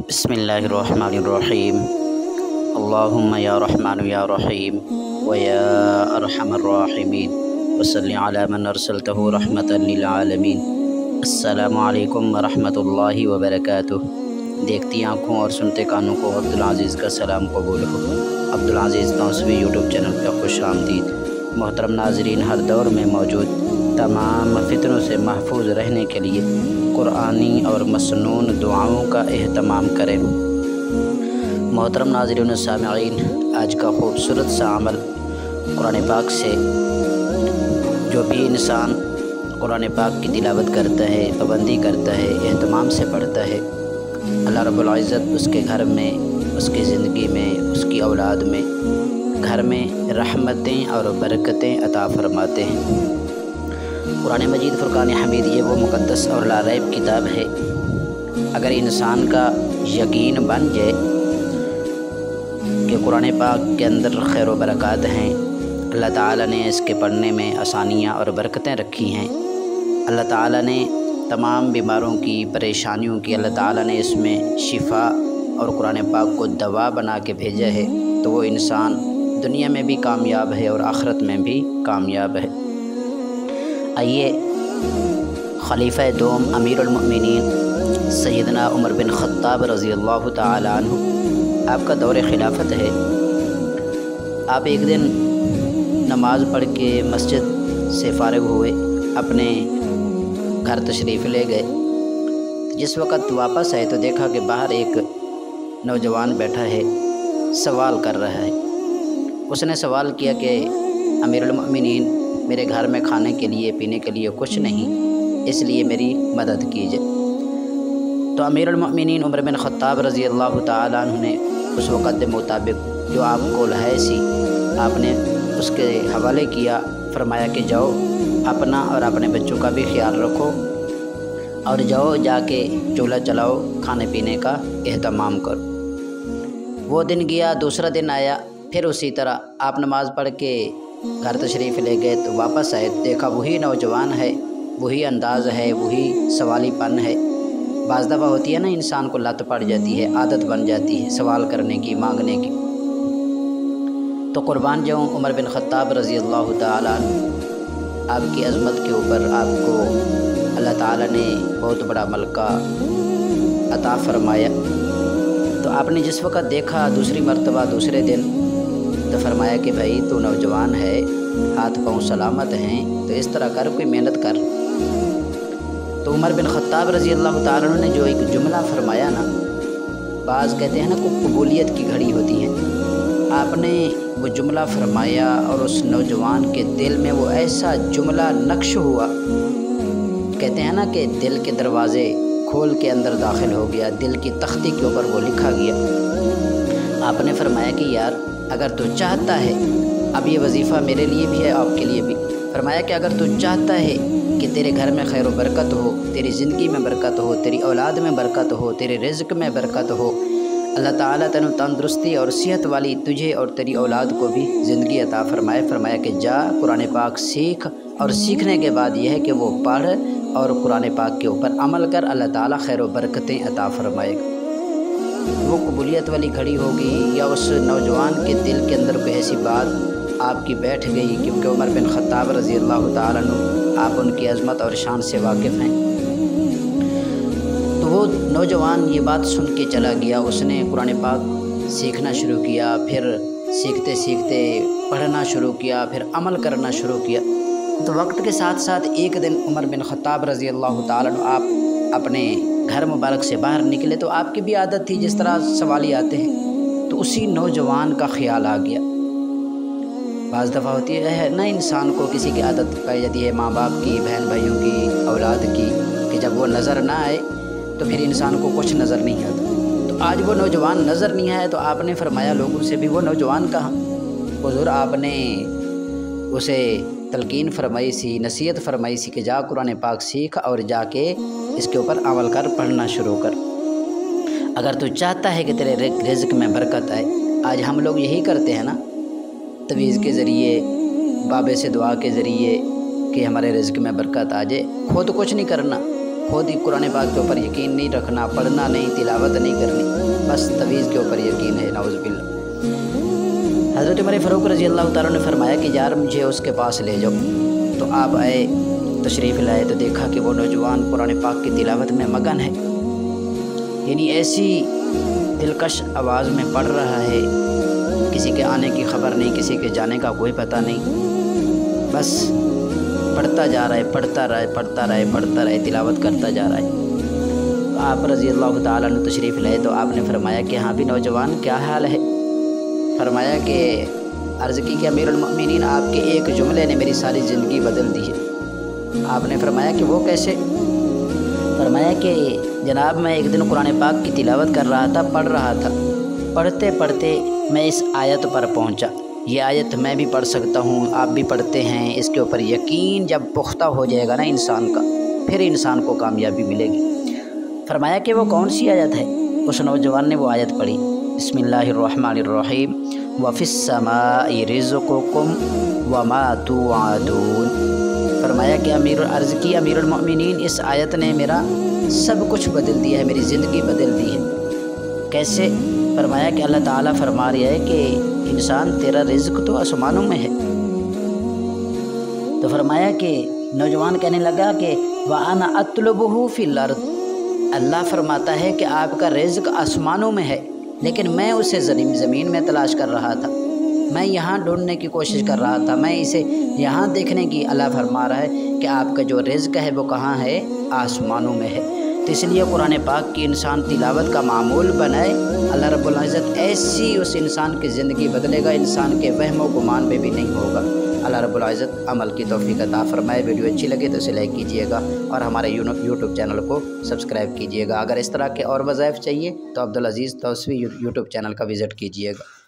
بسم اللہ الرحمن الرحیم اللہم یا رحمن یا رحیم ویا ارحم الراحمین وصلی علی من ارسلتہ رحمتا للعالمین۔ السلام علیکم ورحمۃ اللہ وبرکاتہ۔ دیکھتی آنکھوں اور سنتے کانوں کو عبدالعزیز کا سلام قبول ہو۔ عبدالعزیز توسوی یوٹیوب چینل پہ خوش آمدید۔ محترم ناظرین، ہر دور میں موجود تمام فتنوں سے محفوظ رہنے کے لیے قرآنی اور مسنون دعاؤں کا اہتمام کریں۔ محترم ناظرین و سامعین، آج کا خوبصورت سا عمل قرآن پاک سے جو بھی انسان قرآن پاک کی تلاوت کرتا ہے، پابندی کرتا ہے، اہتمام سے پڑھتا ہے، اللہ رب العزت اس کے گھر میں، اس کی زندگی میں، اس کی اولاد میں، گھر میں رحمتیں اور برکتیں عطا فرماتے ہیں۔ قرآن مجید فرقان حمید یہ وہ مقدس اور لا ریب کتاب ہے۔ اگر انسان کا یقین بن جائے کہ قرآن پاک کے اندر خیر و برکات ہیں، اللہ تعالیٰ نے اس کے پڑھنے میں آسانیاں اور برکتیں رکھی ہیں، اللہ تعالیٰ نے تمام بیماروں کی، پریشانیوں کی، اللہ تعالیٰ نے اس میں شفا اور قرآن پاک کو دوا بنا کے بھیجا ہے، تو وہ انسان دنیا میں بھی کامیاب ہے اور آخرت میں بھی کامیاب ہے۔ آئیے خلیفہ دوم امیر المؤمنین سیدنا عمر بن خطاب رضی اللہ تعالیٰ عنہ، آپ کا دور خلافت ہے۔ آپ ایک دن نماز پڑھ کے مسجد سے فارغ ہوئے، اپنے گھر تشریف لے گئے۔ جس وقت واپس آئے تو دیکھا کہ باہر ایک نوجوان بیٹھا ہے، سوال کر رہا ہے۔ اس نے سوال کیا کہ امیر المؤمنین، میرے گھر میں کھانے کے لیے، پینے کے لیے کچھ نہیں، اس لیے میری مدد کیجیے۔ تو امیر المؤمنین عمر بن خطاب رضی اللہ تعالیٰ عنہ نے اس وقت کے مطابق جو آپ کو ہے سی، آپ نے اس کے حوالے کیا، فرمایا کہ جاؤ اپنا اور اپنے بچوں کا بھی خیال رکھو، اور جاؤ جا کے چولہا چلاؤ، کھانے پینے کا اہتمام کرو۔ وہ دن گیا، دوسرا دن آیا، پھر اسی طرح آپ نماز پڑھ کے گھر تشریف لے گئے تو واپس آئے، دیکھا وہی نوجوان ہے، وہی انداز ہے، وہی سوالی پن ہے۔ بعض دفعہ ہوتی ہے نا، انسان کو لت پڑ جاتی ہے، عادت بن جاتی ہے سوال کرنے کی، مانگنے کی۔ تو قربان جاؤں عمر بن خطاب رضی اللہ تعالیٰ عنہ، آپ کی عظمت کے اوپر آپ کو اللہ تعالیٰ نے بہت بڑا ملکہ عطا فرمایا۔ تو آپ نے جس وقت دیکھا دوسری مرتبہ، دوسرے دن، تو فرمایا کہ بھائی تو نوجوان ہے، ہاتھ پاؤں سلامت ہیں، تو اس طرح کر، کوئی محنت کر۔ تو عمر بن خطاب رضی اللہ تعالیٰ عنہ نے جو ایک جملہ فرمایا نا، بعض کہتے ہیں نا کہ قبولیت کی گھڑی ہوتی ہے، آپ نے وہ جملہ فرمایا اور اس نوجوان کے دل میں وہ ایسا جملہ نقش ہوا، کہتے ہیں نا کہ دل کے دروازے کھول کے اندر داخل ہو گیا، دل کی تختی کے اوپر وہ لکھا گیا۔ آپ نے فرمایا کہ یار اگر تو چاہتا ہے، اب یہ وظیفہ میرے لیے بھی ہے، آپ کے لیے بھی، فرمایا کہ اگر تو چاہتا ہے کہ تیرے گھر میں خیر و برکت ہو، تیری زندگی میں برکت ہو، تیری اولاد میں برکت ہو، تیرے رزق میں برکت ہو، اللہ تعالیٰ تینوں تندرستی اور صحت والی تجھے اور تیری اولاد کو بھی زندگی عطا فرمائے، فرمایا کہ جا قرآن پاک سیکھ، اور سیکھنے کے بعد یہ ہے کہ وہ پڑھ اور قرآن پاک کے اوپر عمل کر، اللہ تعالیٰ خیر و برکتیں عطا فرمائے گا۔ وہ قبولیت والی گھڑی ہوگی یا اس نوجوان کے دل کے اندر کوئی ایسی بات آپ کی بیٹھ گئی، کیونکہ عمر بن خطاب رضی اللہ تعالیٰ عنہ آپ ان کی عظمت اور شان سے واقف ہیں۔ تو وہ نوجوان یہ بات سن کے چلا گیا، اس نے قرآن پاک سیکھنا شروع کیا، پھر سیکھتے سیکھتے پڑھنا شروع کیا، پھر عمل کرنا شروع کیا۔ تو وقت کے ساتھ ساتھ ایک دن عمر بن خطاب رضی اللہ تعالیٰ عنہ آپ اپنے گھر مبارک سے باہر نکلے، تو آپ کی بھی عادت تھی جس طرح سوالی آتے ہیں، تو اسی نوجوان کا خیال آ گیا۔ بعض دفعہ ہوتی ہے نا، انسان کو کسی کی عادت پائی جاتی ہے، ماں باپ کی، بہن بھائیوں کی، اولاد کی، کہ جب وہ نظر نہ آئے تو پھر انسان کو کچھ نظر نہیں آتا۔ تو آج وہ نوجوان نظر نہیں آیا، تو آپ نے فرمایا لوگوں سے بھی وہ نوجوان کہاں؟ حضور آپ نے اسے تلقین فرمائی سی، نصیحت فرمائی سی کہ جا قرآن پاک سیکھ اور جا کے اس کے اوپر عمل کر، پڑھنا شروع کر، اگر تو چاہتا ہے کہ تیرے رزق میں برکت آئے۔ آج ہم لوگ یہی کرتے ہیں نا، تویز کے ذریعے، بابے سے دعا کے ذریعے کہ ہمارے رزق میں برکت آ جائے، خود کچھ نہیں کرنا، خود ہی قرآن پاک کے اوپر یقین نہیں رکھنا، پڑھنا نہیں، تلاوت نہیں کرنی، بس تویز کے اوپر یقین ہے، نعوذ باللہ۔ حضرت عمر فاروق رضی اللہ تعالیٰ نے فرمایا کہ یار مجھے اس کے پاس لے جاؤ، تو آپ آئے، تشریف لائے تو دیکھا کہ وہ نوجوان قرآن پاک کی تلاوت میں مگن ہے، یعنی ایسی دلکش آواز میں پڑھ رہا ہے، کسی کے آنے کی خبر نہیں، کسی کے جانے کا کوئی پتہ نہیں، بس پڑھتا جا رہا ہے، پڑھتا رہے، تلاوت کرتا جا رہا ہے۔ تو آپ رضی اللہ تعالیٰ نے تشریف لائے تو آپ نے فرمایا کہ ہاں بھی نوجوان کیا حال ہے؟ فرمایا کہ عرض کی کہ امیر المؤمنین آپ کے ایک جملے نے میری ساری زندگی بدل دی ہے۔ آپ نے فرمایا کہ وہ کیسے؟ فرمایا کہ جناب میں ایک دن قرآن پاک کی تلاوت کر رہا تھا، پڑھ رہا تھا، پڑھتے پڑھتے میں اس آیت پر پہنچا، یہ آیت میں بھی پڑھ سکتا ہوں، آپ بھی پڑھتے ہیں، اس کے اوپر یقین جب پختہ ہو جائے گا نا انسان کا، پھر انسان کو کامیابی ملے گی۔ فرمایا کہ وہ کون سی آیت ہے؟ اس نوجوان نے وہ آیت پڑھی، بسم اللہ الرحمن الرحیم، وَفِي السَّمَاءِ رِزْقُكُمْ وَمَا تُوعَدُونَ۔ فرمایا کہ امیر المؤمنین اس آیت نے میرا سب کچھ بدل دیا ہے، میری زندگی بدل دی ہے۔ کیسے؟ فرمایا کہ اللہ تعالیٰ فرما رہا ہے کہ انسان تیرا رزق تو آسمانوں میں ہے۔ تو فرمایا کہ نوجوان کہنے لگا کہ وَأَنَا أَطْلُبُهُ فِي الْأَرْضِ، اللہ فرماتا ہے کہ آپ کا رزق آسمانوں میں ہے، لیکن میں اسے زمین میں تلاش کر رہا تھا، میں یہاں ڈھونڈنے کی کوشش کر رہا تھا، میں اسے یہاں دیکھنے کی، اللہ فرما رہا ہے کہ آپ کا جو رزق ہے وہ کہاں ہے؟ آسمانوں میں ہے۔ تو اس لیے قرآن پاک کی انسان تلاوت کا معمول بنائے، اللہ رب العزت ایسی اس انسان کی زندگی بدلے گا، انسان کے وہم و گمان میں بھی نہیں ہوگا۔ اللہ رب العزت عمل کی توفیق عطا فرمائے۔ ویڈیو اچھی لگے تو اسے لائک کیجئے گا اور ہمارے یوٹیوب چینل کو سبسکرائب کیجئے گا۔ اگر اس طرح کے اور وظائف چاہیے تو عبدالعزیز توسوی یوٹیوب چینل کا وزٹ کیجئے گا۔